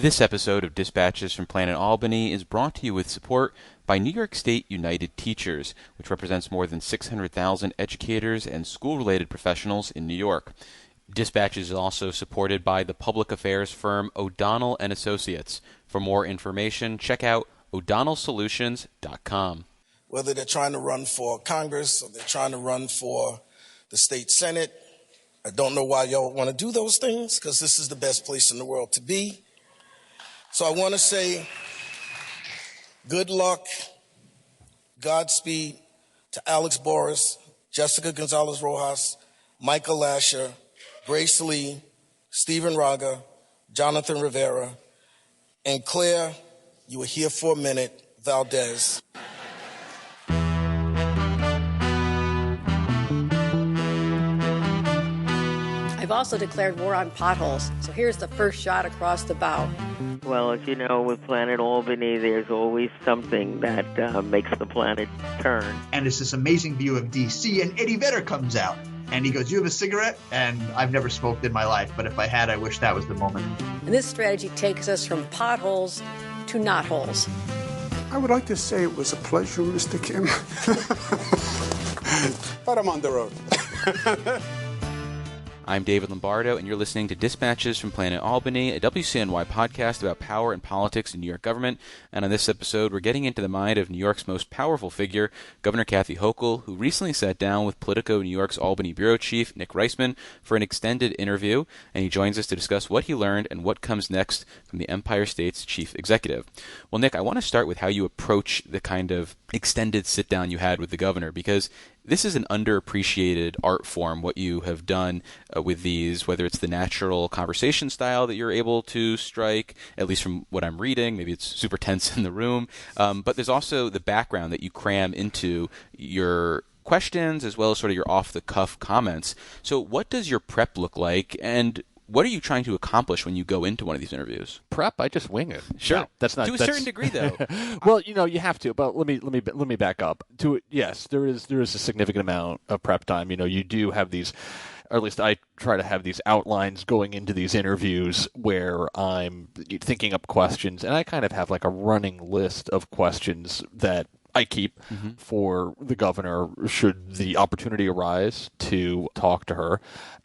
This episode of Dispatches from Planet Albany is brought to you with support by New York State United Teachers, which represents more than 600,000 educators and school-related professionals in New York. Dispatches is also supported by the public affairs firm O'Donnell & Associates. For more information, check out o'donnellsolutions.com. Whether they're trying to run for Congress or they're trying to run for the state Senate, I don't know why y'all want to do those things, because this is the best place in the world to be. So I want to say good luck, Godspeed to Alex Boris, Jessica Gonzalez-Rojas, Michael Lasher, Grace Lee, Stephen Raga, Jonathan Rivera, and Claire, you were here for a minute, Valdez. I've also declared war on potholes, so here's the first shot across the bow. Well, as you know, with Planet Albany, there's always something that makes the planet turn. And it's this amazing view of D.C., and Eddie Vedder comes out. And he goes, "You have a cigarette?" And I've never smoked in my life, but if I had, I wish that was the moment. And this strategy takes us from potholes to knotholes. I would like to say it was a pleasure, Mr. Kim. But I'm on the road. I'm David Lombardo, and you're listening to Dispatches from Planet Albany, a WCNY podcast about power and politics in New York government. And on this episode, we're getting into the mind of New York's most powerful figure, Governor Kathy Hochul, who recently sat down with Politico New York's Albany bureau chief, Nick Reisman, for an extended interview. And he joins us to discuss what he learned and what comes next from the Empire State's chief executive. Well, Nick, I want to start with how you approach the kind of extended sit-down you had with the governor, because this is an underappreciated art form, what you have done with these, whether it's the natural conversation style that you're able to strike, at least from what I'm reading. Maybe it's super tense in the room. But there's also the background that you cram into your questions as well as sort of your off-the-cuff comments. So what does your prep look like, and what are you trying to accomplish when you go into one of these interviews? Prep, I just wing it. Sure, no, that's not to a certain degree, though. Well, you have to. But let me back up. Yes, there is a significant amount of prep time. You do have these, or at least I try to have these outlines going into these interviews where I'm thinking up questions, and I kind of have like a running list of questions that I keep for the governor should the opportunity arise to talk to her.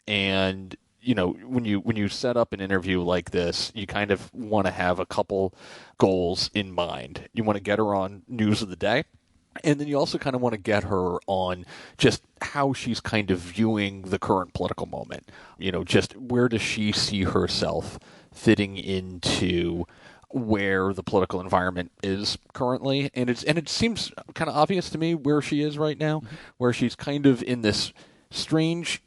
And when you set up an interview like this, you kind of want to have a couple goals in mind. You want to get her on news of the day, and then you also kind of want to get her on just how she's kind of viewing the current political moment. Just where does she see herself fitting into where the political environment is currently, and it seems kind of obvious to me where she is right now, where she's kind of in this strange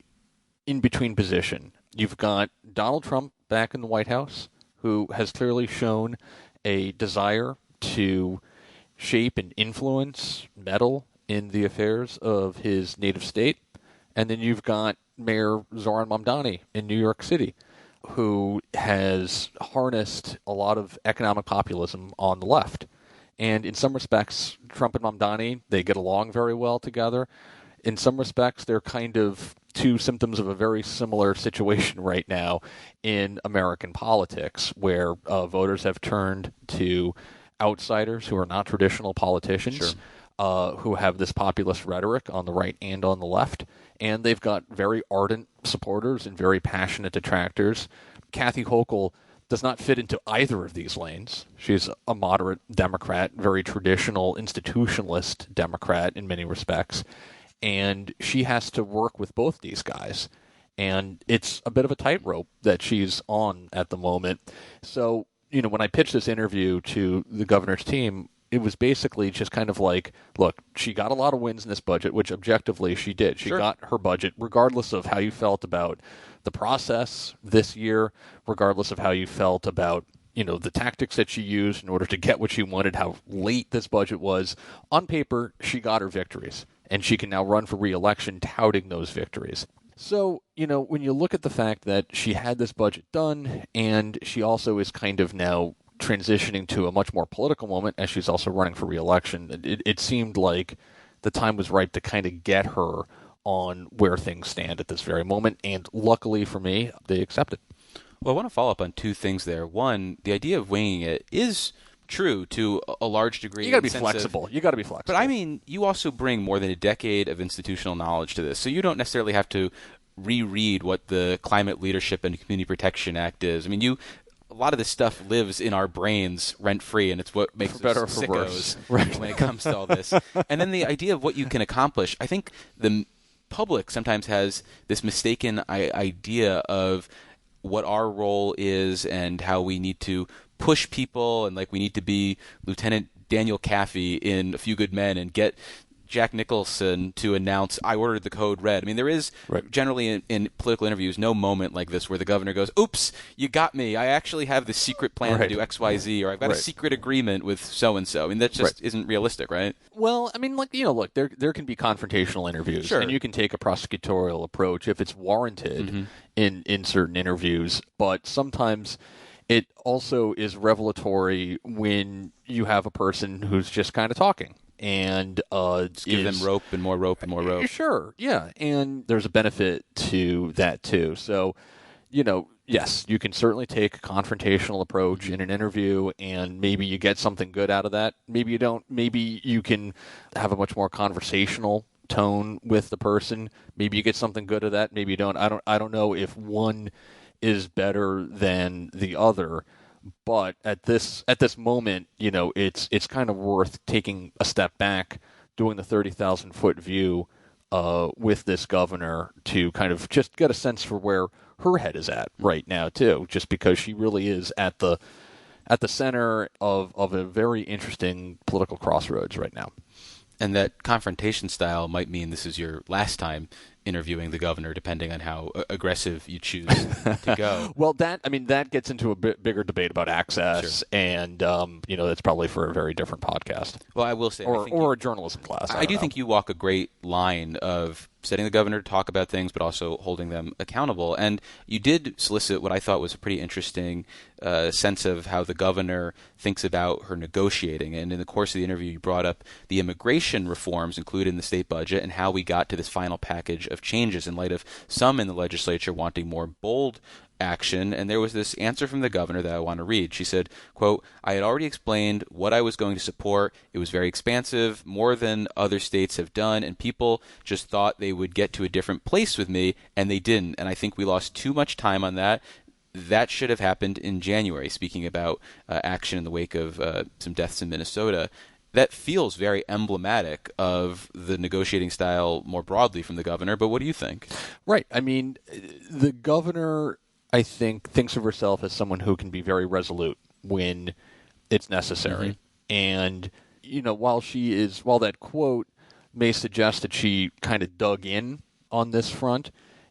in-between position. You've got Donald Trump back in the White House, who has clearly shown a desire to shape and influence, meddle in the affairs of his native state. And then you've got Mayor Zohran Mamdani in New York City, who has harnessed a lot of economic populism on the left. And in some respects, Trump and Mamdani, they get along very well together. In some respects, they're kind of two symptoms of a very similar situation right now in American politics, where voters have turned to outsiders who are not traditional politicians, who have this populist rhetoric on the right and on the left, and they've got very ardent supporters and very passionate detractors. Kathy Hochul does not fit into either of these lanes. She's a moderate Democrat, very traditional institutionalist Democrat in many respects. And she has to work with both these guys. And it's a bit of a tightrope that she's on at the moment. So, when I pitched this interview to the governor's team, it was basically just kind of like, look, she got a lot of wins in this budget, which objectively she did. She got her budget, regardless of how you felt about the process this year, regardless of how you felt about the tactics that she used in order to get what she wanted, how late this budget was. On paper, she got her victories, and she can now run for re-election touting those victories. So, when you look at the fact that she had this budget done, and she also is kind of now transitioning to a much more political moment as she's also running for re-election, it seemed like the time was ripe to kind of get her on where things stand at this very moment, and luckily for me, they accepted. Well, I want to follow up on two things there. One, the idea of winging it is true to a large degree. You got to be flexible. You got to be flexible. But I mean, you also bring more than a decade of institutional knowledge to this, so you don't necessarily have to reread what the Climate Leadership and Community Protection Act is. I mean, a lot of this stuff lives in our brains rent-free, and it's what makes us sickos when it comes to all this. And then the idea of what you can accomplish. I think the public sometimes has this mistaken idea of what our role is and how we need to push people, and like we need to be Lieutenant Daniel Caffey in A Few Good Men and get Jack Nicholson to announce, I ordered the code red. I mean, there is generally in political interviews no moment like this where the governor goes, oops, you got me. I actually have the secret plan to do X, Y, Z, or I've got a secret agreement with so-and-so. I mean, that just isn't realistic, right? Well, I mean, like, look, there can be confrontational interviews, and you can take a prosecutorial approach if it's warranted in certain interviews, but sometimes it also is revelatory when you have a person who's just kind of talking. And give them rope and more rope and more rope. Sure, yeah, and there's a benefit to that too. So, yes, you can certainly take a confrontational approach in an interview, and maybe you get something good out of that. Maybe you don't. Maybe you can have a much more conversational tone with the person. Maybe you get something good out of that. Maybe you don't. I don't know if one is better than the other. But at this moment, it's kind of worth taking a step back, doing the 30,000-foot view with this governor to kind of just get a sense for where her head is at right now, too, just because she really is at the center of a very interesting political crossroads right now. And that confrontation style might mean this is your last time interviewing the governor, depending on how aggressive you choose to go. Well, that gets into a bit bigger debate about access, and that's probably for a very different podcast. Well, I will say, or a journalism class. I do think you walk a great line of setting the governor to talk about things, but also holding them accountable. And you did solicit what I thought was a pretty interesting sense of how the governor thinks about her negotiating. And in the course of the interview, you brought up the immigration reforms included in the state budget and how we got to this final package of changes in light of some in the legislature wanting more bold action. And there was this answer from the governor that I want to read. She said, quote, I had already explained what I was going to support. It was very expansive, more than other states have done, and people just thought they would get to a different place with me, and they didn't. And I think we lost too much time on that. That should have happened in January, speaking about action in the wake of some deaths in Minnesota. That feels very emblematic of the negotiating style more broadly from the governor, but what do you think? Right. I mean, the governor, I think, thinks of herself as someone who can be very resolute when it's necessary. And, while that quote may suggest that she kind of dug in on this front,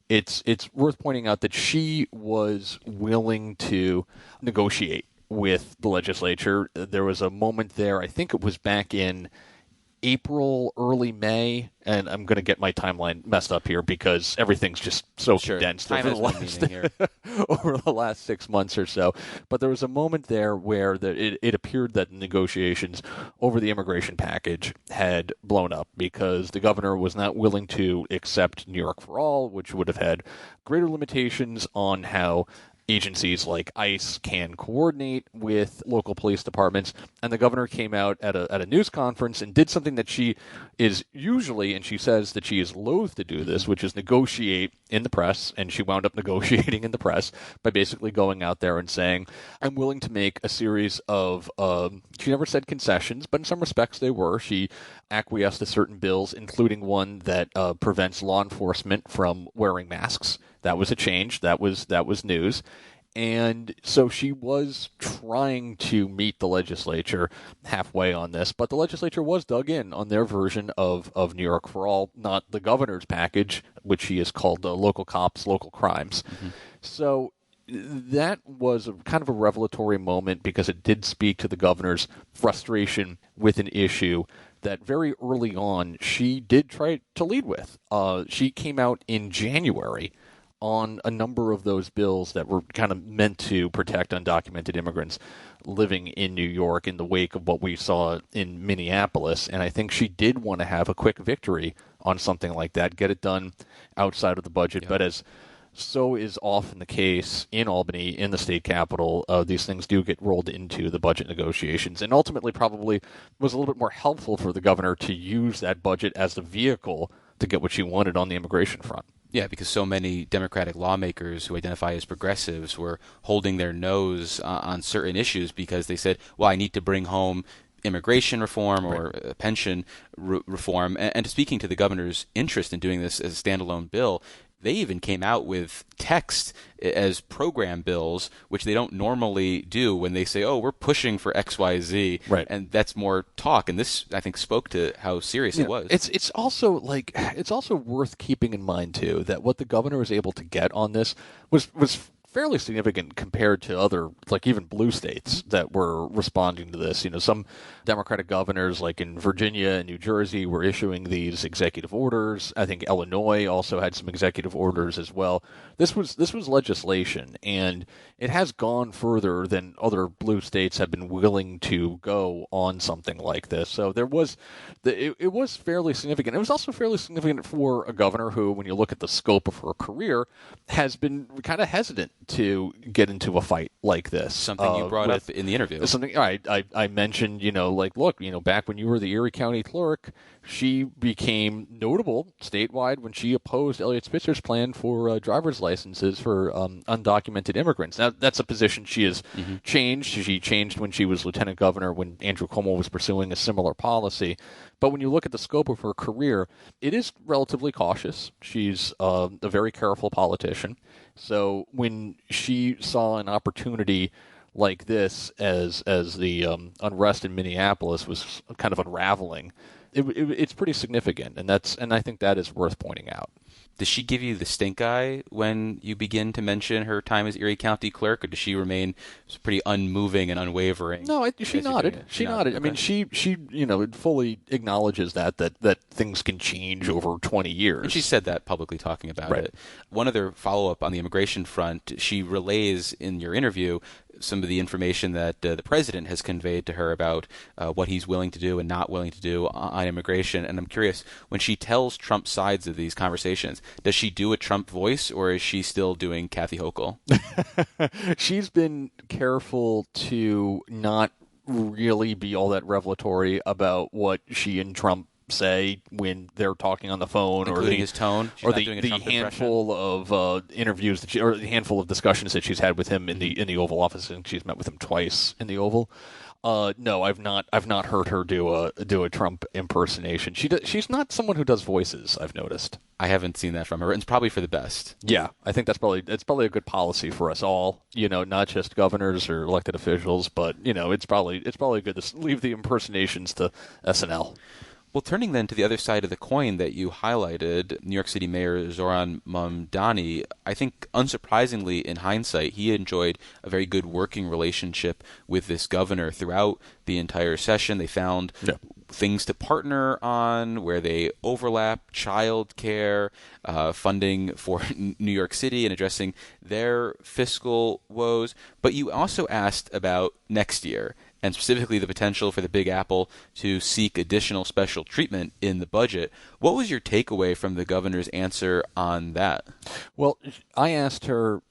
it's worth pointing out that she was willing to negotiate with the legislature. There was a moment there, I think it was back in April, early May, and I'm going to get my timeline messed up here because everything's just so condensed over the last 6 months or so. But there was a moment there where it appeared that negotiations over the immigration package had blown up because the governor was not willing to accept New York for All, which would have had greater limitations on how agencies like ICE can coordinate with local police departments, and the governor came out at a news conference and did something that she is usually, and she says that she is loath to do this, which is negotiate in the press, and she wound up negotiating in the press by basically going out there and saying, I'm willing to make a series of, she never said concessions, but in some respects they were. She acquiesced to certain bills, including one that prevents law enforcement from wearing masks. That was a change. That was news. And so she was trying to meet the legislature halfway on this, but the legislature was dug in on their version of New York for All, not the governor's package, which he has called local cops, local crimes. So that was kind of a revelatory moment because it did speak to the governor's frustration with an issue that very early on she did try to lead with. She came out in January on a number of those bills that were kind of meant to protect undocumented immigrants living in New York in the wake of what we saw in Minneapolis. And I think she did want to have a quick victory on something like that, get it done outside of the budget. Yep. But as so is often the case in Albany, in the state capital, these things do get rolled into the budget negotiations, and ultimately probably was a little bit more helpful for the governor to use that budget as the vehicle to get what she wanted on the immigration front. Yeah, because so many Democratic lawmakers who identify as progressives were holding their nose on certain issues because they said, well, I need to bring home immigration reform or pension reform. And speaking to the governor's interest in doing this as a standalone bill, they even came out with text as program bills, which they don't normally do when they say, oh, we're pushing for XYZ. Right. And that's more talk. And this, I think, spoke to how serious it was. It's also worth keeping in mind, too, that what the governor was able to get on this was fairly significant compared to other, like even blue states that were responding to this. Some Democratic governors, like in Virginia and New Jersey, were issuing these executive orders. I think Illinois also had some executive orders as well. This was legislation, and it has gone further than other blue states have been willing to go on something like this. So it was fairly significant. It was also fairly significant for a governor who, when you look at the scope of her career, has been kind of hesitant to get into a fight like this. Something you brought up in the interview. Something I mentioned, back when you were the Erie County clerk, she became notable statewide when she opposed Eliot Spitzer's plan for driver's licenses for undocumented immigrants. Now, that's a position she has changed. She changed when she was lieutenant governor, when Andrew Cuomo was pursuing a similar policy. But when you look at the scope of her career, it is relatively cautious. She's a very careful politician. So when she saw an opportunity like this, as the unrest in Minneapolis was kind of unraveling, it's pretty significant, and I think that is worth pointing out. Does she give you the stink eye when you begin to mention her time as Erie County clerk, or does she remain pretty unmoving and unwavering? No, she nodded. She nodded. I mean, she fully acknowledges that things can change over 20 years. And she said that publicly, talking about it. One other follow-up on the immigration front, she relays in your interview some of the information that the president has conveyed to her about what he's willing to do and not willing to do on immigration. And I'm curious, when she tells Trump's sides of these conversations, does she do a Trump voice, or is she still doing Kathy Hochul? She's been careful to not really be all that revelatory about what she and Trump say when they're talking on the phone, including his tone, or the handful of interviews or the handful of discussions that she's had with him in the Oval Office, and she's met with him twice in the Oval. No, I've not heard her do a Trump impersonation. She's not someone who does voices, I've noticed. I haven't seen that from her, and it's probably for the best. Yeah, I think it's probably a good policy for us all. Not just governors or elected officials, but it's probably good to leave the impersonations to SNL. Well, turning then to the other side of the coin that you highlighted, New York City Mayor Zohran Mamdani, I think unsurprisingly in hindsight, he enjoyed a very good working relationship with this governor throughout the entire session. They found things to partner on where they overlap: child care, funding for New York City and addressing their fiscal woes. But you also asked about next year, and specifically the potential for the Big Apple to seek additional special treatment in the budget. What was your takeaway from the governor's answer on that? Well, I asked her,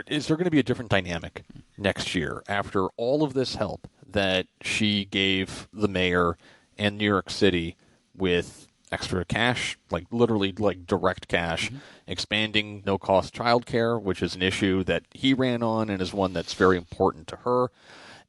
is there going to be a different dynamic next year after all of this help that she gave the mayor and New York City with extra cash, literally direct cash, expanding no-cost childcare, which is an issue that he ran on and is one that's very important to her,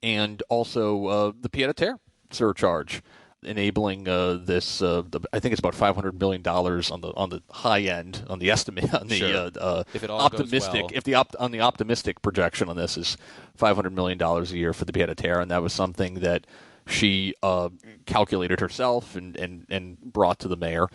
and also the pied-à-terre surcharge, enabling this. I think it's about $500 million on the high end, on the estimate, on the if it all optimistic. goes well. On the optimistic projection on this is $500 million a year for the pied-à-terre, and that was something that she calculated herself and brought to the mayor.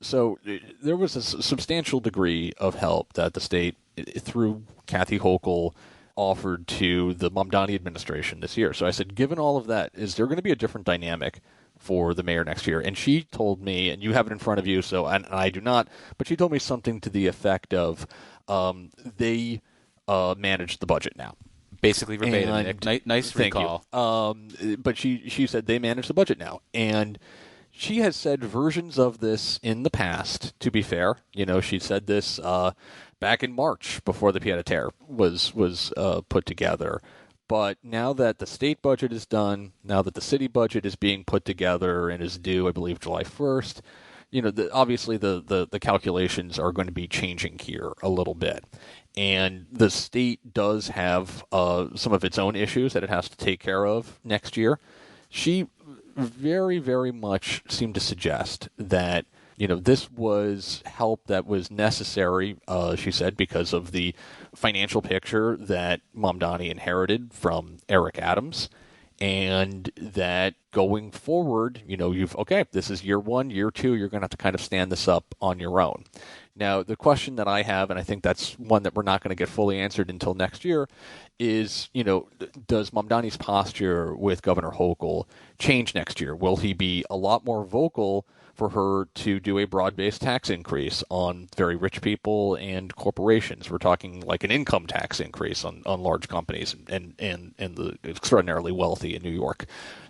So there was a substantial degree of help that the state, through Kathy Hochul, offered to the Mamdani administration this year. So I said, given all of that, is there going to be a different dynamic for the mayor next year? And she told me, and you have it in front of you, so and I do not, but she told me something to the effect of they manage the budget now. Basically verbatim, Nick. Nice recall. But she said they manage the budget now. And She has said versions of this in the past, to be fair. She said this back in March before the pied-à-terre was put together. But now that the state budget is done, now that the city budget is being put together and is due, I believe, July 1st, obviously the calculations are going to be changing here a little bit. And the state does have some of its own issues that it has to take care of next year. She very, very much seemed to suggest that, this was help that was necessary, she said, because of the financial picture that Mamdani inherited from Eric Adams. And that going forward, this is year 1, year 2, you're going to have to kind of stand this up on your own. Now, the question that I have, and I think that's one that we're not going to get fully answered until next year, is, does Mamdani's posture with Governor Hochul change next year? Will he be a lot more vocal for her to do a broad-based tax increase on very rich people and corporations? We're talking like an income tax increase on large companies and the extraordinarily wealthy in New York.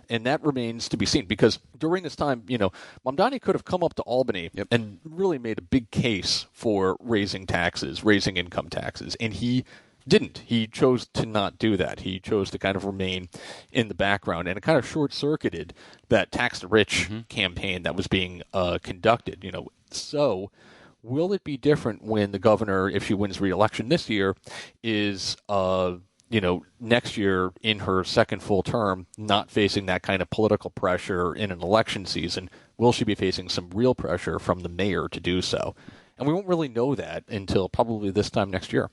And that remains to be seen, because during this time, Mamdani could have come up to Albany and really made a big case for raising income taxes, and he didn't. He chose to not do that. He chose to kind of remain in the background, and it kind of short-circuited that tax the rich campaign that was being conducted. So will it be different when the governor, if she wins re-election this year, is next year in her second full term, not facing that kind of political pressure in an election season? Will she be facing some real pressure from the mayor to do so? And we won't really know that until probably this time next year.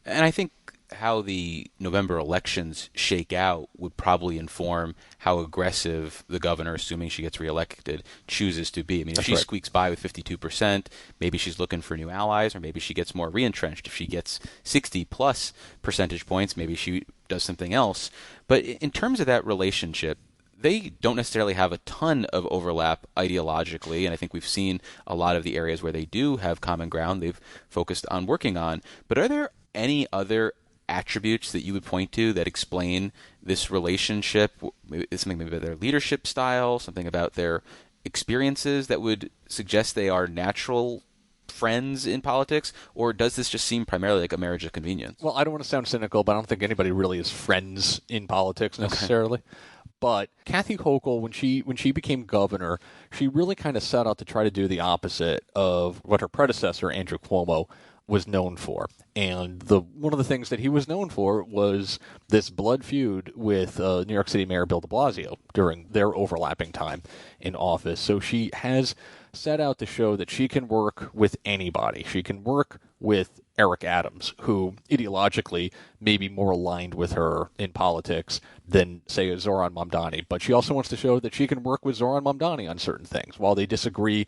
And I think how the November elections shake out would probably inform how aggressive the governor, assuming she gets reelected, chooses to be. I mean, if she squeaks by with 52%, maybe she's looking for new allies, or maybe she gets more reentrenched. If she gets 60-plus percentage points, maybe she does something else. But in terms of that relationship, they don't necessarily have a ton of overlap ideologically, and I think we've seen a lot of the areas where they do have common ground they've focused on working on. But are there any other attributes that you would point to that explain this relationship? Something maybe about their leadership style, something about their experiences that would suggest they are natural friends in politics, or does this just seem primarily like a marriage of convenience? Well, I don't want to sound cynical, but I don't think anybody really is friends in politics necessarily. Okay. But Kathy Hochul, when she became governor, she really kind of set out to try to do the opposite of what her predecessor, Andrew Cuomo, was known for. And one of the things that he was known for was this blood feud with New York City Mayor Bill de Blasio during their overlapping time in office. So she has set out to show that she can work with anybody. She can work with Eric Adams, who ideologically may be more aligned with her in politics than, say, Zohran Mamdani. But she also wants to show that she can work with Zohran Mamdani on certain things. While they disagree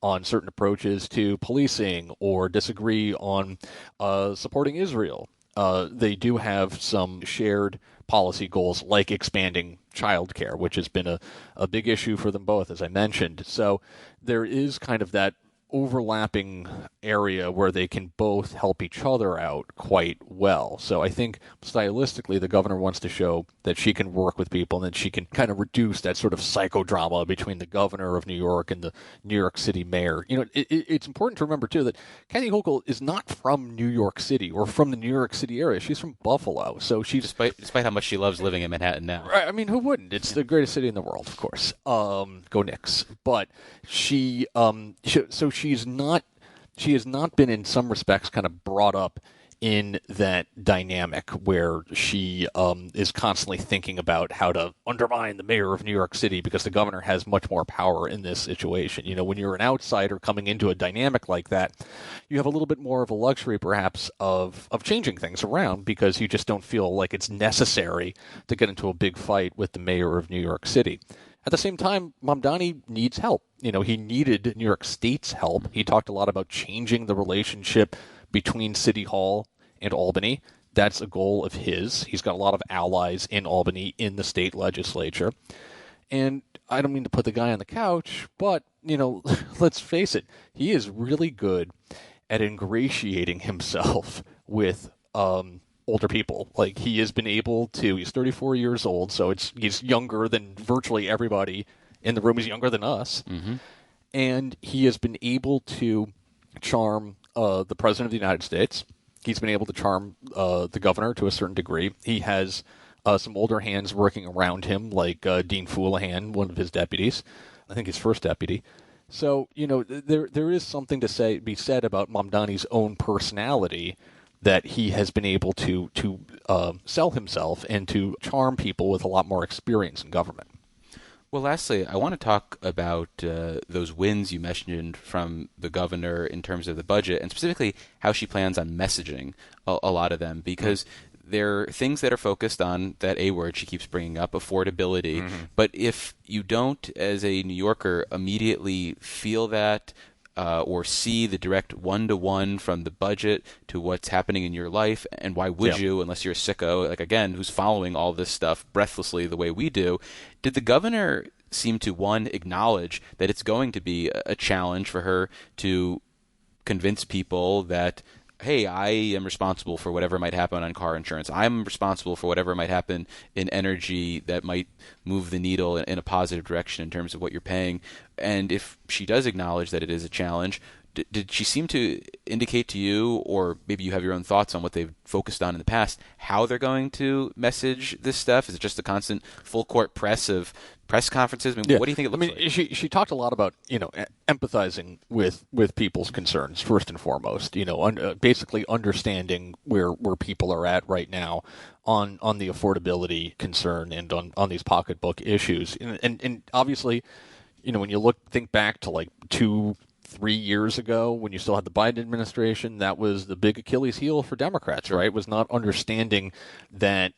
on certain approaches to policing or disagree on supporting Israel, they do have some shared policy goals, like expanding childcare, which has been a big issue for them both, as I mentioned. So there is kind of that overlapping area where they can both help each other out quite well. So I think stylistically the governor wants to show that she can work with people and that she can kind of reduce that sort of psychodrama between the governor of New York and the New York City mayor. It's important to remember too that Kathy Hochul is not from New York City or from the New York City area. She's from Buffalo. So she, despite how much she loves living in Manhattan now. Right, I mean, who wouldn't? It's the greatest city in the world, of course. Go Knicks. But she has not been in some respects kind of brought up in that dynamic where she is constantly thinking about how to undermine the mayor of New York City because the governor has much more power in this situation. When you're an outsider coming into a dynamic like that, you have a little bit more of a luxury perhaps of changing things around because you just don't feel like it's necessary to get into a big fight with the mayor of New York City. At the same time, Mamdani needs help. He needed New York State's help. He talked a lot about changing the relationship between City Hall and Albany. That's a goal of his. He's got a lot of allies in Albany in the state legislature. And I don't mean to put the guy on the couch, but, let's face it, he is really good at ingratiating himself with older people. Like, he has been able to, he's 34 years old, so he's younger than virtually everybody in the room. He's younger than us. Mm-hmm. And he has been able to charm the President of the United States. He's been able to charm the governor to a certain degree. He has some older hands working around him, like Dean Foulahan, one of his deputies. I think his first deputy. So, there is something to be said about Mamdani's own personality, that he has been able to sell himself and to charm people with a lot more experience in government. Well, lastly, I want to talk about those wins you mentioned from the governor in terms of the budget, and specifically how she plans on messaging a lot of them, because they're things that are focused on that A word she keeps bringing up, affordability. Mm-hmm. But if you don't, as a New Yorker, immediately feel that or see the direct one-to-one from the budget to what's happening in your life, and why would you, unless you're a sicko, like, again, who's following all this stuff breathlessly the way we do, did the governor seem to, one, acknowledge that it's going to be a challenge for her to convince people that, hey, I am responsible for whatever might happen on car insurance. I'm responsible for whatever might happen in energy that might move the needle in a positive direction in terms of what you're paying. And if she does acknowledge that it is a challenge, did she seem to indicate to you, or maybe you have your own thoughts on what they've focused on in the past, how they're going to message this stuff? Is it just a constant full court press of press conferences? I mean, what do you think it looks like? She talked a lot about, empathizing with people's concerns, first and foremost, basically understanding where people are at right now on the affordability concern and on these pocketbook issues. And obviously, when you think back to like 2-3 years ago, when you still had the Biden administration, that was the big Achilles heel for Democrats, right? Was not understanding that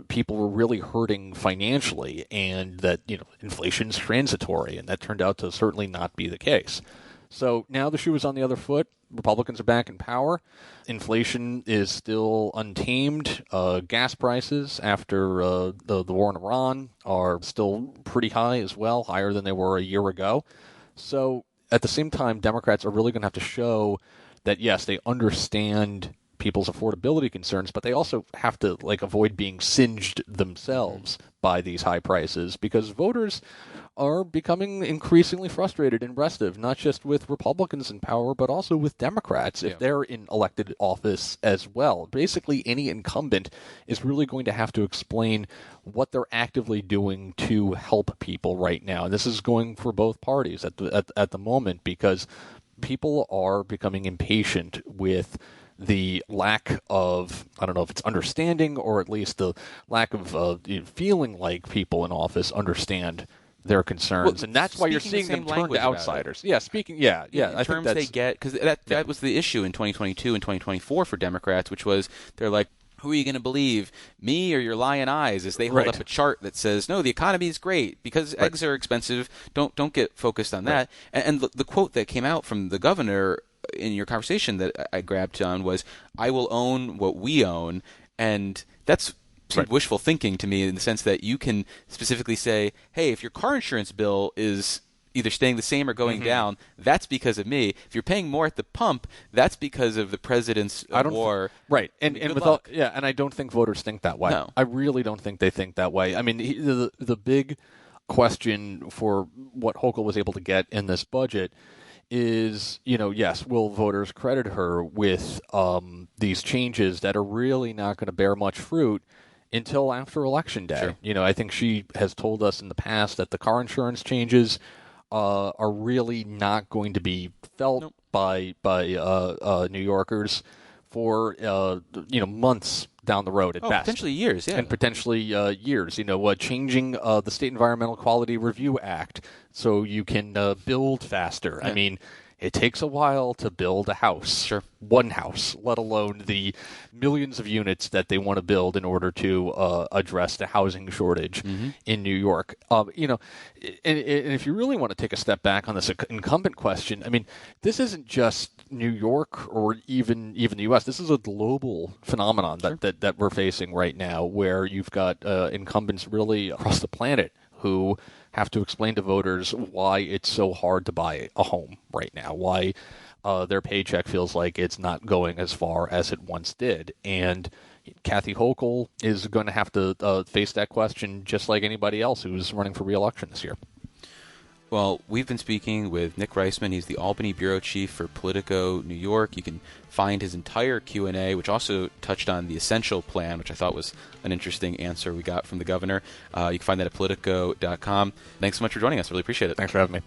people were really hurting financially, and that inflation's transitory, and that turned out to certainly not be the case. So now the shoe is on the other foot. Republicans are back in power. Inflation is still untamed. Gas prices after the war in Iran are still pretty high as well, higher than they were a year ago. So at the same time, Democrats are really going to have to show that, yes, they understand people's affordability concerns, but they also have to avoid being singed themselves by these high prices, because voters are becoming increasingly frustrated and restive, not just with Republicans in power, but also with Democrats if they're in elected office as well. Basically, any incumbent is really going to have to explain what they're actively doing to help people right now. And this is going for both parties at the moment, because people are becoming impatient with the lack of, I don't know if it's understanding, or at least the lack of feeling like people in office understand their concerns, and that's why you're seeing them turn to outsiders. In terms they get, because that was the issue in 2022 and 2024 for Democrats, which was they're like, who are you going to believe, me or your lying eyes? As they hold up a chart that says, no, the economy is great because eggs are expensive. Don't get focused on that. And the quote that came out from the governor in your conversation that I grabbed on was, I will own what we own. And that's wishful thinking to me, in the sense that you can specifically say, hey, if your car insurance bill is either staying the same or going down, that's because of me. If you're paying more at the pump, that's because of the president's war. And I don't think voters think that way. No. I really don't think they think that way. I mean, the big question for what Hochul was able to get in this budget is, yes, will voters credit her with these changes that are really not going to bear much fruit until after Election Day? Sure. I think she has told us in the past that the car insurance changes are really not going to be felt by New Yorkers for months down the road at best. Potentially years, and potentially years. Changing the State Environmental Quality Review Act so you can build faster. I mean, it takes a while to build a house. Sure. One house, let alone the millions of units that they want to build in order to address the housing shortage in New York. And if you really want to take a step back on this incumbent question, I mean, this isn't just New York or even the U.S. This is a global phenomenon that we're facing right now, where you've got incumbents really across the planet who have to explain to voters why it's so hard to buy a home right now, why their paycheck feels like it's not going as far as it once did. And Kathy Hochul is going to have to face that question just like anybody else who's running for re-election this year. Well, we've been speaking with Nick Reisman. He's the Albany bureau chief for Politico New York. You can find his entire Q&A, which also touched on the essential plan, which I thought was an interesting answer we got from the governor. You can find that at Politico.com. Thanks so much for joining us. Really appreciate it. Thanks for having me.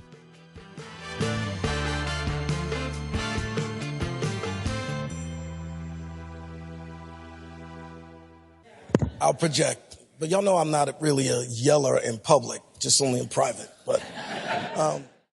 I'll project. But y'all know I'm not really a yeller in public, just only in private. But